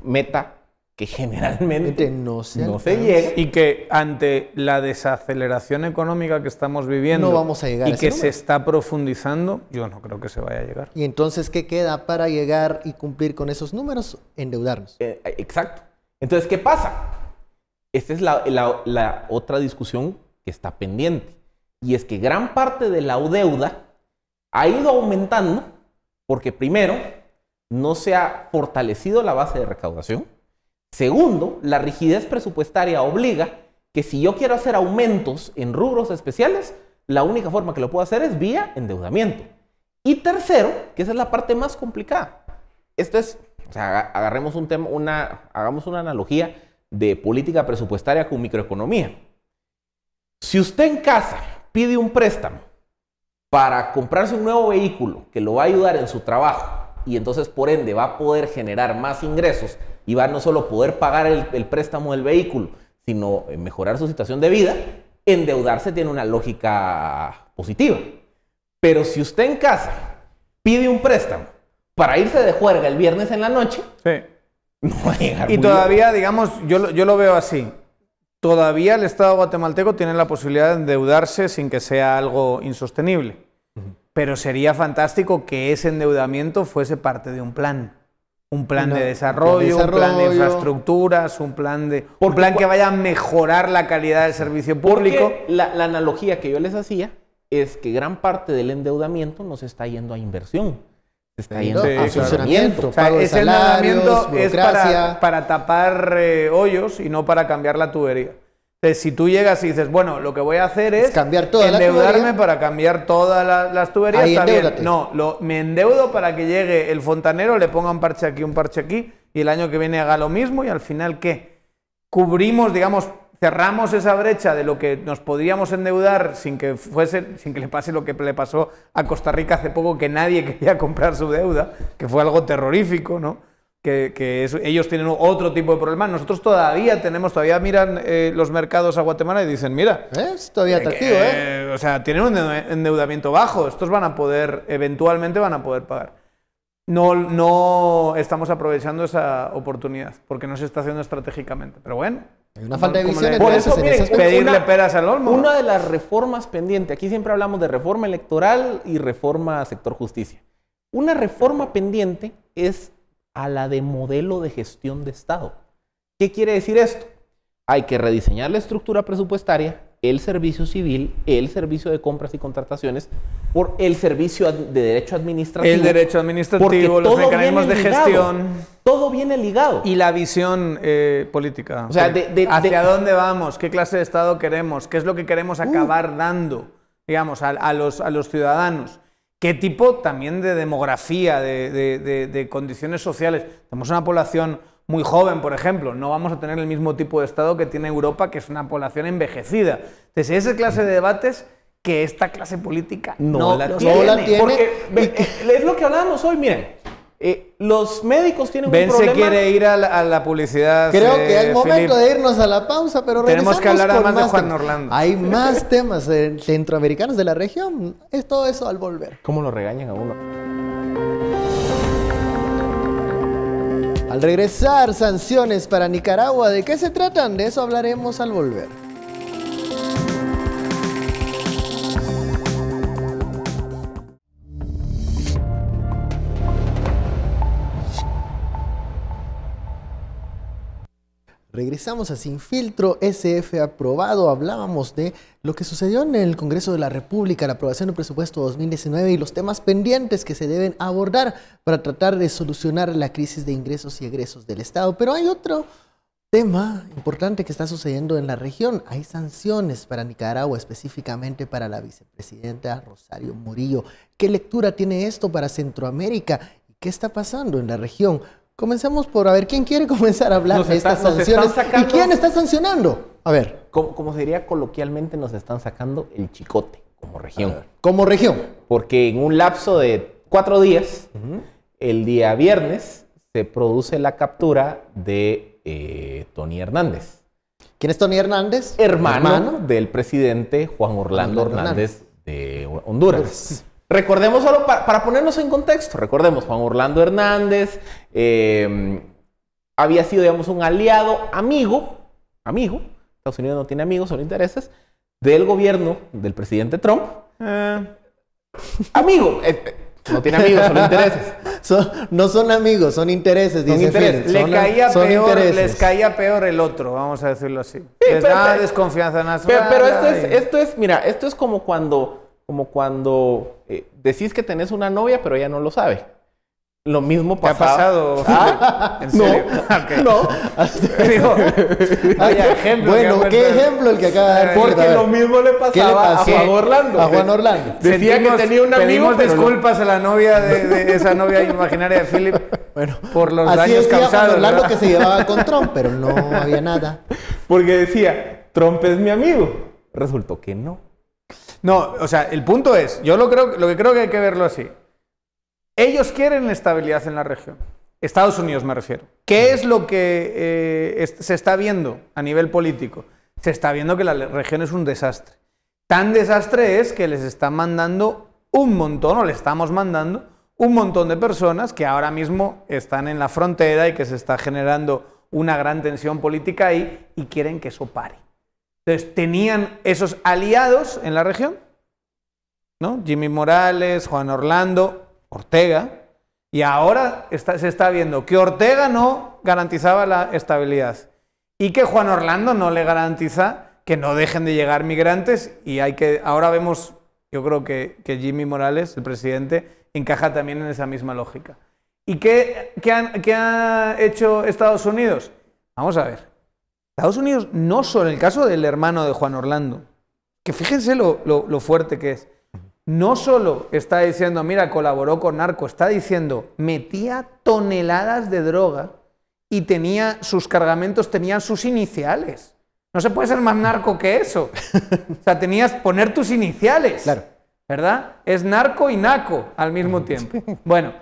F: Meta que generalmente
A: no se
F: no se
A: alcanza.
F: llega.
G: Y que ante la desaceleración económica que estamos viviendo
A: No vamos a llegar
G: y
A: a ese
G: que se
A: número.
G: está profundizando, yo no creo que se vaya a llegar.
A: Y entonces, ¿qué queda para llegar y cumplir con esos números? Endeudarnos.
F: Exacto. Entonces, ¿qué pasa? Esta es la otra discusión que está pendiente. Y es que gran parte de la deuda ha ido aumentando porque primero, no se ha fortalecido la base de recaudación. Segundo, la rigidez presupuestaria obliga que si yo quiero hacer aumentos en rubros especiales, la única forma que lo puedo hacer es vía endeudamiento. Y tercero, que esa es la parte más complicada. Esto es, o sea, agarremos un tema, hagamos una analogía de política presupuestaria con microeconomía. Si usted en casa pide un préstamo para comprarse un nuevo vehículo que lo va a ayudar en su trabajo y entonces por ende va a poder generar más ingresos y va a no solo poder pagar el préstamo del vehículo, sino mejorar su situación de vida, endeudarse tiene una lógica positiva. Pero si usted en casa pide un préstamo para irse de juerga el viernes en la noche,
G: Sí.
F: no va a llegar
G: Y
F: muy
G: todavía, digamos, yo lo veo así. Todavía el Estado guatemalteco tiene la posibilidad de endeudarse sin que sea algo insostenible. Pero sería fantástico que ese endeudamiento fuese parte de un plan. Un plan de desarrollo, un plan de infraestructuras, un plan que vaya a mejorar la calidad del servicio público.
F: Porque la analogía que yo les hacía es que gran parte del endeudamiento no se está yendo a inversión. Se está yendo
A: Sí,
F: a
A: claro.
F: funcionamiento.
G: O sea,
A: pago de
G: ese
A: salarios,
G: endeudamiento es
A: burocracia.
G: para tapar hoyos y no para cambiar la tubería. Entonces, si tú llegas y dices, bueno, lo que voy a hacer es
A: cambiar toda la
G: endeudarme
A: tubería.
G: para cambiar todas las tuberías,
A: Ahí
G: está bien.
A: endeúdate.
G: No, me endeudo para que llegue el fontanero, le ponga un parche aquí, un parche aquí, y el año que viene haga lo mismo, y al final, ¿qué? Cubrimos, digamos, cerramos esa brecha de lo que nos podríamos endeudar sin que le pase lo que le pasó a Costa Rica hace poco, que nadie quería comprar su deuda, que fue algo terrorífico, ¿no? ellos tienen otro tipo de problemas. Nosotros todavía miran los mercados a Guatemala y dicen, mira,
A: es todavía atractivo,
G: o sea, tienen un endeudamiento bajo, estos eventualmente van a poder pagar. No estamos aprovechando esa oportunidad porque no se está haciendo estratégicamente. Pero bueno,
A: hay una falta de visión.
F: Por eso, miren,
G: pedirle peras al olmo.
F: Una de las reformas pendientes, aquí siempre hablamos de reforma electoral y reforma sector justicia. Una reforma pendiente es a la de modelo de gestión de Estado. ¿Qué quiere decir esto? Hay que rediseñar la estructura presupuestaria, el servicio civil, el servicio de compras y contrataciones, por el servicio de derecho administrativo.
G: El derecho administrativo, los mecanismos de gestión.
F: Todo viene ligado.
G: Y la visión política.
F: O sea,
G: ¿hacia dónde vamos? ¿Qué clase de Estado queremos? ¿Qué es lo que queremos acabar dando, digamos, a los ciudadanos? ¿Qué tipo también de demografía, de condiciones sociales? Tenemos una población muy joven, por ejemplo. No vamos a tener el mismo tipo de Estado que tiene Europa, que es una población envejecida. Entonces, esa clase de debates que esta clase política no la tiene.
F: Porque es lo que hablábamos hoy, miren. Los médicos tienen un problema.
G: Se quiere ir a la publicidad.
A: Creo que es momento de irnos a la pausa, pero
G: tenemos que hablar además de Juan Orlando.
A: Hay más temas centroamericanos de la región. Es todo eso al volver.
F: ¿Cómo lo regañan a uno?
A: Al regresar, sanciones para Nicaragua. ¿De qué se tratan? De eso hablaremos al volver. Regresamos a Sin Filtro, SF aprobado. Hablábamos de lo que sucedió en el Congreso de la República, la aprobación del presupuesto 2019 y los temas pendientes que se deben abordar para tratar de solucionar la crisis de ingresos y egresos del Estado. Pero hay otro tema importante que está sucediendo en la región. Hay sanciones para Nicaragua, específicamente para la vicepresidenta Rosario Murillo. ¿Qué lectura tiene esto para Centroamérica? ¿Y qué está pasando en la región? Comencemos por a ver quién quiere comenzar a hablar de estas sanciones y quién está sancionando. A ver.
F: Como se diría coloquialmente, nos están sacando el chicote como región.
A: Como región.
F: Porque en un lapso de 4 días, el día viernes, se produce la captura de Tony Hernández.
A: ¿Quién es Tony Hernández?
F: Hermano del presidente Juan Orlando Hernández de Honduras. Recordemos, solo para ponernos en contexto, recordemos, Juan Orlando Hernández había sido, digamos, un aliado, amigo, Estados Unidos no tiene amigos, solo intereses, del gobierno del presidente Trump. Amigo, no tiene amigos, solo intereses.
A: No son amigos, son intereses, dice Phil.
G: Les caía peor el otro, vamos a decirlo así. Sí, les da desconfianza nacional.
F: Pero esto es como cuando decís que tenés una novia, pero ella no lo sabe. Lo mismo pasaba.
G: ¿Qué ha pasado?
F: ¿Ah?
G: ¿En serio?
F: No.
A: Bueno, ¿qué ejemplo el que acaba de dar?
F: Porque lo mismo le pasaba a Juan Orlando.
A: A Juan Orlando.
F: Decía que tenía un amigo,
G: pedimos disculpas a la novia de esa novia imaginaria de Philip por los daños causados.
A: Juan Orlando que se llevaba con Trump, pero no había nada.
F: Porque decía, Trump es mi amigo. Resultó que no.
G: No, o sea, el punto es, yo lo que creo que hay que verlo así. Ellos quieren estabilidad en la región. Estados Unidos me refiero. ¿Qué es lo que se está viendo a nivel político? Se está viendo que la región es un desastre. Tan desastre es que les están mandando un montón, o le estamos mandando un montón de personas que ahora mismo están en la frontera y que se está generando una gran tensión política ahí y quieren que eso pare. Entonces, tenían esos aliados en la región, ¿no? Jimmy Morales, Juan Orlando, Ortega, y ahora se está viendo que Ortega no garantizaba la estabilidad y que Juan Orlando no le garantiza que no dejen de llegar migrantes y ahora vemos, yo creo que Jimmy Morales, el presidente, encaja también en esa misma lógica. ¿Y qué ha hecho Estados Unidos? Vamos a ver. Estados Unidos, no solo en el caso del hermano de Juan Orlando, que fíjense lo fuerte que es, no solo está diciendo, mira, colaboró con narco, está diciendo, metía toneladas de droga y sus cargamentos tenían sus iniciales. No se puede ser más narco que eso. O sea, tenías poner tus iniciales.
A: Claro.
G: ¿Verdad? Es narco y naco al mismo tiempo. Bueno,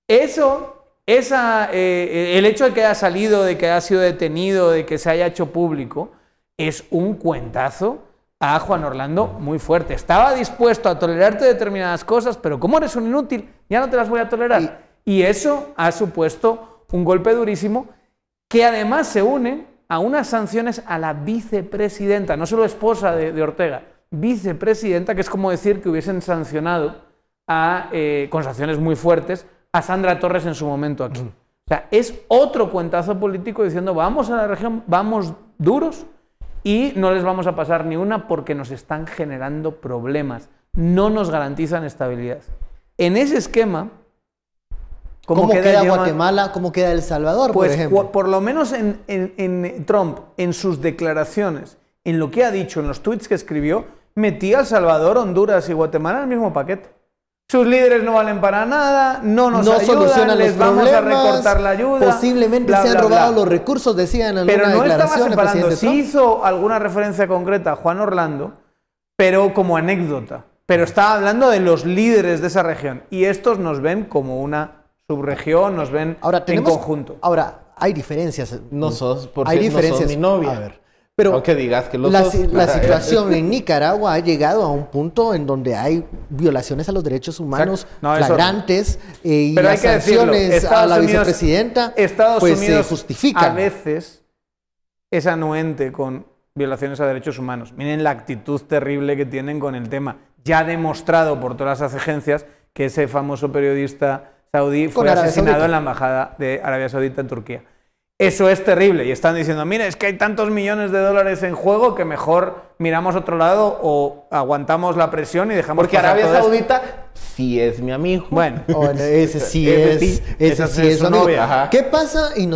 G: eso el hecho de que haya salido, de que haya sido detenido, de que se haya hecho público, es un cuentazo a Juan Orlando muy fuerte. Estaba dispuesto a tolerarte determinadas cosas, pero como eres un inútil, ya no te las voy a tolerar. Y eso ha supuesto un golpe durísimo que además se une a unas sanciones a la vicepresidenta, no solo esposa de Ortega, vicepresidenta, que es como decir que hubiesen sancionado con sanciones muy fuertes a Sandra Torres en su momento aquí. O sea, es otro cuentazo político diciendo vamos a la región, vamos duros y no les vamos a pasar ni una porque nos están generando problemas, no nos garantizan estabilidad. En ese esquema,
A: ¿Cómo queda Guatemala? ¿Cómo queda El Salvador,
G: pues,
A: por ejemplo?
G: Por lo menos en Trump, en sus declaraciones, en lo que ha dicho, en los tweets que escribió, metía a El Salvador, Honduras y Guatemala en el mismo paquete. Sus líderes no valen para nada, no nos ayudan,
A: solucionan
G: les vamos a recortar la ayuda.
A: Posiblemente se han robado los recursos, decían en alguna declaración.
G: Pero no estaba separando. Sí hizo alguna referencia concreta a Juan Orlando, pero como anécdota. Pero estaba hablando de los líderes de esa región. Y estos nos ven como una subregión, nos ven en conjunto.
A: Ahora, hay diferencias.
F: No sos, por
A: hay
F: cierto,
A: diferencias.
F: No sos mi novia.
A: A ver. Pero
F: aunque digas que
A: la situación en Nicaragua ha llegado a un punto en donde hay violaciones a los derechos humanos flagrantes y
G: pero
A: las sanciones a la vicepresidenta pues se justifican.
G: A veces es anuente con violaciones a derechos humanos. Miren la actitud terrible que tienen con el tema. Ya demostrado por todas las agencias que ese famoso periodista saudí fue asesinado en la embajada de Arabia Saudita en Turquía. Eso es terrible y están diciendo, mira, es que hay tantos millones de dólares en juego que mejor miramos otro lado o aguantamos la presión y dejamos
F: porque Arabia Saudita sí es mi amigo.
G: Bueno,
A: ese sí es su novia. ¿Qué pasa? Y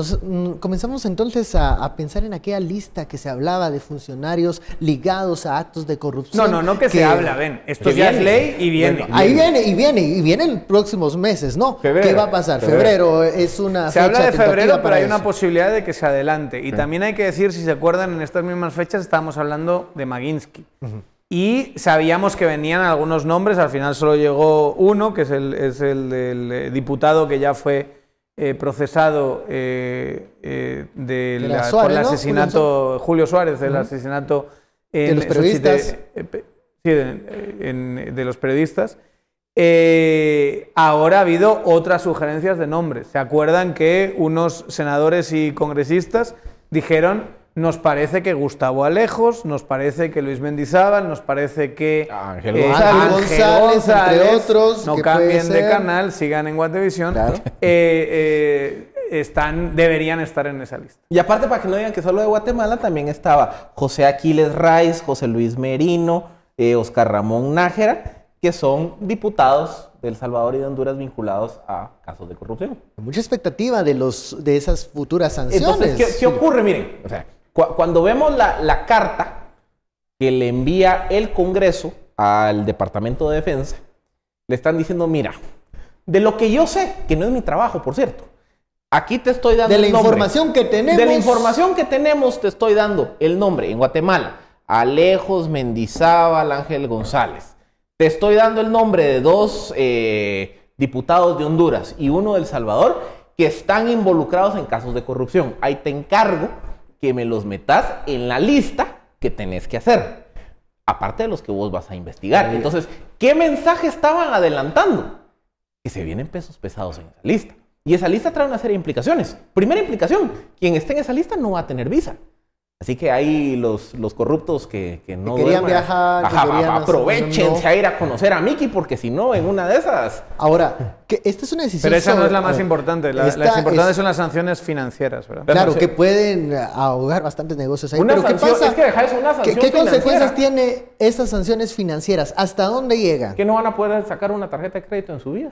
A: comenzamos entonces a pensar en aquella lista que se hablaba de funcionarios ligados a actos de corrupción.
G: No que se habla, ven, esto ya es ley y viene.
A: Bueno, ahí viene en próximos meses, ¿no?
F: Febrero.
A: ¿Qué va a pasar? Febrero es una
G: fecha. Se habla de febrero, pero hay una
A: posibilidad
G: de que se adelante. Y también hay que decir, si se acuerdan, en estas mismas fechas estábamos hablando de Maginsky. Y sabíamos que venían algunos nombres, al final solo llegó uno, que es el del diputado que ya fue procesado por el asesinato, Julio Suárez, del asesinato
A: de los periodistas.
G: De los periodistas. Ahora ha habido otras sugerencias de nombres. ¿Se acuerdan que unos senadores y congresistas dijeron, nos parece que Gustavo Alejos, nos parece que Luis Mendizábal, nos parece que
A: Ángel González, entre otros,
G: no cambien de canal, sigan en Guatevisión, claro. Deberían estar en esa lista.
F: Y aparte, para que no digan que solo de Guatemala, también estaba José Aquiles Raiz, José Luis Merino, Oscar Ramón Nájera, que son diputados de El Salvador y de Honduras vinculados a casos de corrupción.
A: Mucha expectativa de esas futuras sanciones.
F: Entonces, ¿qué ocurre? Miren, o sea, cuando vemos la carta que le envía el Congreso al Departamento de Defensa, le están diciendo, mira, de lo que yo sé, que no es mi trabajo, por cierto, aquí te estoy dando el nombre. De la información que tenemos te estoy dando el nombre. En Guatemala, Alejos Mendizábal, Ángel González. Te estoy dando el nombre de 2 diputados de Honduras y uno de El Salvador que están involucrados en casos de corrupción. Ahí te encargo que me los metas en la lista que tenés que hacer, aparte de los que vos vas a investigar. Entonces, ¿qué mensaje estaban adelantando? Que se vienen pesos pesados en esa lista. Y esa lista trae una serie de implicaciones. Primera implicación, quien esté en esa lista no va a tener visa. Así que hay los corruptos que no
A: querían viajar,
F: aprovechense a ir a conocer a Miki, porque si no, en una de esas...
A: Ahora, esta es una decisión...
G: Pero esa no es la más importante. Las importantes son las sanciones financieras, ¿verdad?
A: Claro, que pueden ahogar bastantes negocios ahí.
F: Pero ¿qué pasa? Es que dejáis una sanción
A: ¿Qué consecuencias tiene esas sanciones financieras? ¿Hasta dónde llegan?
F: Que no van a poder sacar una tarjeta de crédito en su vida.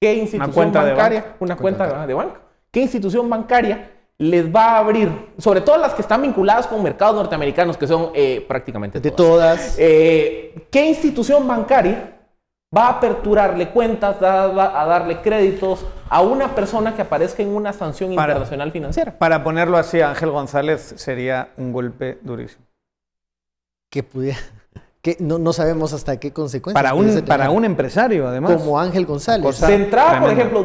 F: ¿Qué institución bancaria? Una cuenta de banco. ¿Qué institución bancaria les va a abrir, sobre todo las que están vinculadas con mercados norteamericanos, que son prácticamente
A: todas?
F: ¿Qué institución bancaria va a aperturarle cuentas, a darle créditos a una persona que aparezca en una sanción internacional financiera?
G: Para ponerlo así, Ángel González sería un golpe durísimo.
A: Que pudiera... que no sabemos hasta qué consecuencias.
G: Para un empresario, además.
A: Como Ángel González.
F: De entrada, por ejemplo,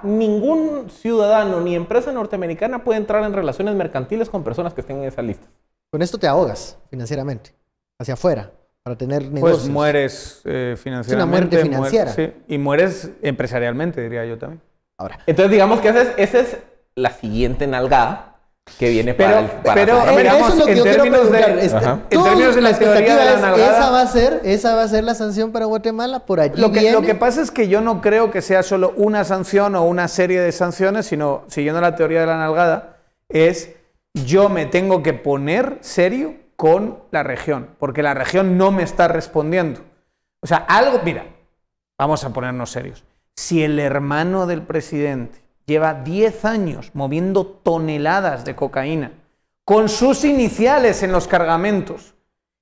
F: ningún ciudadano ni empresa norteamericana puede entrar en relaciones mercantiles con personas que estén en esa lista.
A: Con esto te ahogas financieramente, hacia afuera, para tener negocios.
G: Pues mueres financieramente.
A: Es una muerte financiera.
G: Sí, y mueres empresarialmente, diría yo también.
A: Ahora.
F: Entonces, digamos que esa es la siguiente nalgada que viene para
A: eso es lo que yo quiero preguntar.
G: En términos de la teoría de la nalgada,
A: esa va a ser la sanción para Guatemala. Por allí
G: lo que pasa es que yo no creo que sea solo una sanción o una serie de sanciones, sino, siguiendo la teoría de la nalgada, es yo me tengo que poner serio con la región, porque la región no me está respondiendo. O sea, mira, vamos a ponernos serios. Si el hermano del presidente lleva 10 años moviendo toneladas de cocaína con sus iniciales en los cargamentos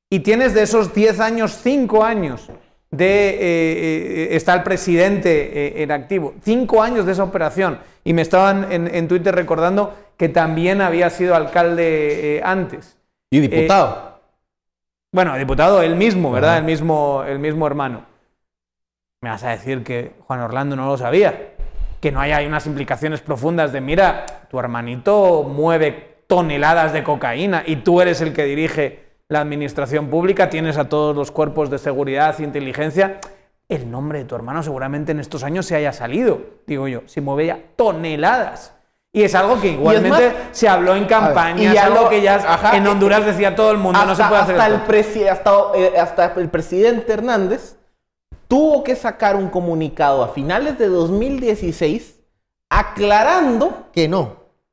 G: y tienes de esos 10 años, 5 años está el presidente en activo, 5 años de esa operación, y me estaban en Twitter recordando que también había sido alcalde antes.
F: Y diputado.
G: Bueno, diputado él mismo, ¿verdad? El mismo hermano. Me vas a decir que Juan Orlando no lo sabía. Que no hay unas implicaciones profundas de, mira, tu hermanito mueve toneladas de cocaína y tú eres el que dirige la administración pública, tienes a todos los cuerpos de seguridad e inteligencia. El nombre de tu hermano seguramente en estos años se haya salido, digo yo, si mueve ya toneladas. Y es algo que igualmente se habló en campaña, es algo que ya en Honduras decía todo el mundo, no se puede hacer
F: hasta el presidente Hernández tuvo que sacar un comunicado a finales de 2016 aclarando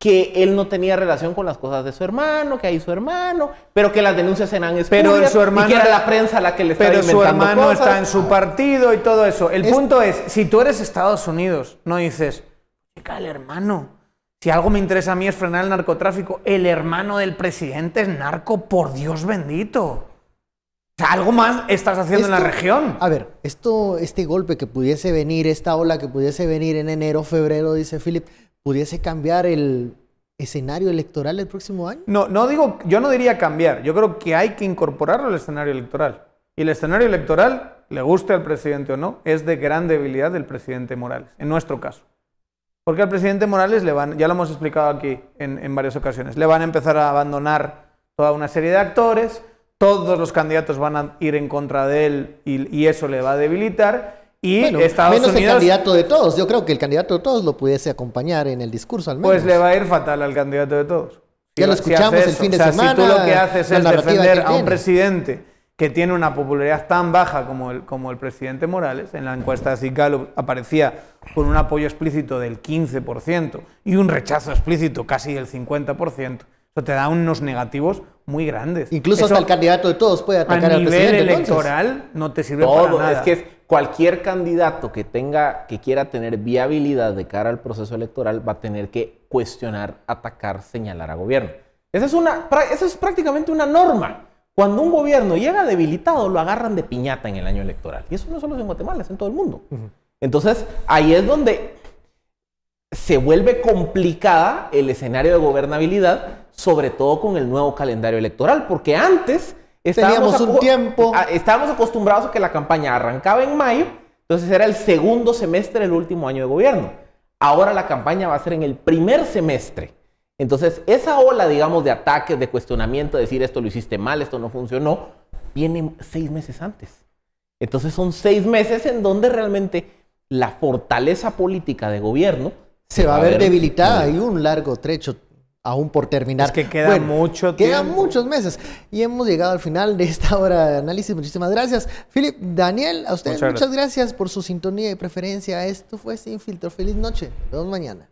F: que él no tenía relación con las cosas de su hermano, que hay su hermano, pero que las denuncias eran espurias y que era la prensa la que le estaba inventando cosas.
G: Pero su hermano está en su partido y todo eso. El punto es, si tú eres Estados Unidos, no dices, chica, el hermano, si algo me interesa a mí es frenar el narcotráfico, el hermano del presidente es narco, por Dios bendito. O sea, algo más estás haciendo en la región.
A: A ver, este golpe que pudiese venir, esta ola que pudiese venir en enero, febrero, dice Philip, ¿pudiese cambiar el escenario electoral del próximo año?
G: Yo no diría cambiar. Yo creo que hay que incorporarlo al escenario electoral. Y el escenario electoral, le guste al presidente o no, es de gran debilidad del presidente Morales, en nuestro caso. Porque al presidente Morales ya lo hemos explicado aquí en varias ocasiones, le van a empezar a abandonar toda una serie de actores. Todos los candidatos van a ir en contra de él y eso le va a debilitar. Y
A: bueno,
G: Estados
A: menos
G: Unidos,
A: el candidato de todos. Yo creo que el candidato de todos lo pudiese acompañar en el discurso al menos.
G: Pues le va a ir fatal al candidato de todos.
A: Ya lo escuchamos el fin de semana.
G: Si tú lo que haces es defender a un presidente que tiene una popularidad tan baja como el presidente Morales, en la encuesta de Cigal aparecía con un apoyo explícito del 15% y un rechazo explícito casi del 50%. Eso te da unos negativos muy grandes.
A: Incluso hasta el candidato de todos puede atacar al presidente.
G: A nivel electoral no te sirve para nada.
F: Es que cualquier candidato que quiera tener viabilidad de cara al proceso electoral va a tener que cuestionar, atacar, señalar a gobierno. Eso es prácticamente una norma. Cuando un gobierno llega debilitado, lo agarran de piñata en el año electoral. Y eso no solo es en Guatemala, es en todo el mundo. Entonces, ahí es donde se vuelve complicada el escenario de gobernabilidad, sobre todo con el nuevo calendario electoral, porque antes estábamos acostumbrados a que la campaña arrancaba en mayo, entonces era el segundo semestre del último año de gobierno. Ahora la campaña va a ser en el primer semestre. Entonces, esa ola, digamos, de ataques, de cuestionamiento, de decir esto lo hiciste mal, esto no funcionó, viene 6 meses antes. Entonces, son 6 meses en donde realmente la fortaleza política de gobierno
A: se va a ver debilitada. Hay un largo trecho aún por terminar.
G: Es que queda mucho tiempo.
A: Quedan muchos meses. Y hemos llegado al final de esta hora de análisis. Muchísimas gracias. Philip, Daniel, a ustedes muchas gracias por su sintonía y preferencia. Esto fue Sin Filtro. Feliz noche. Nos vemos mañana.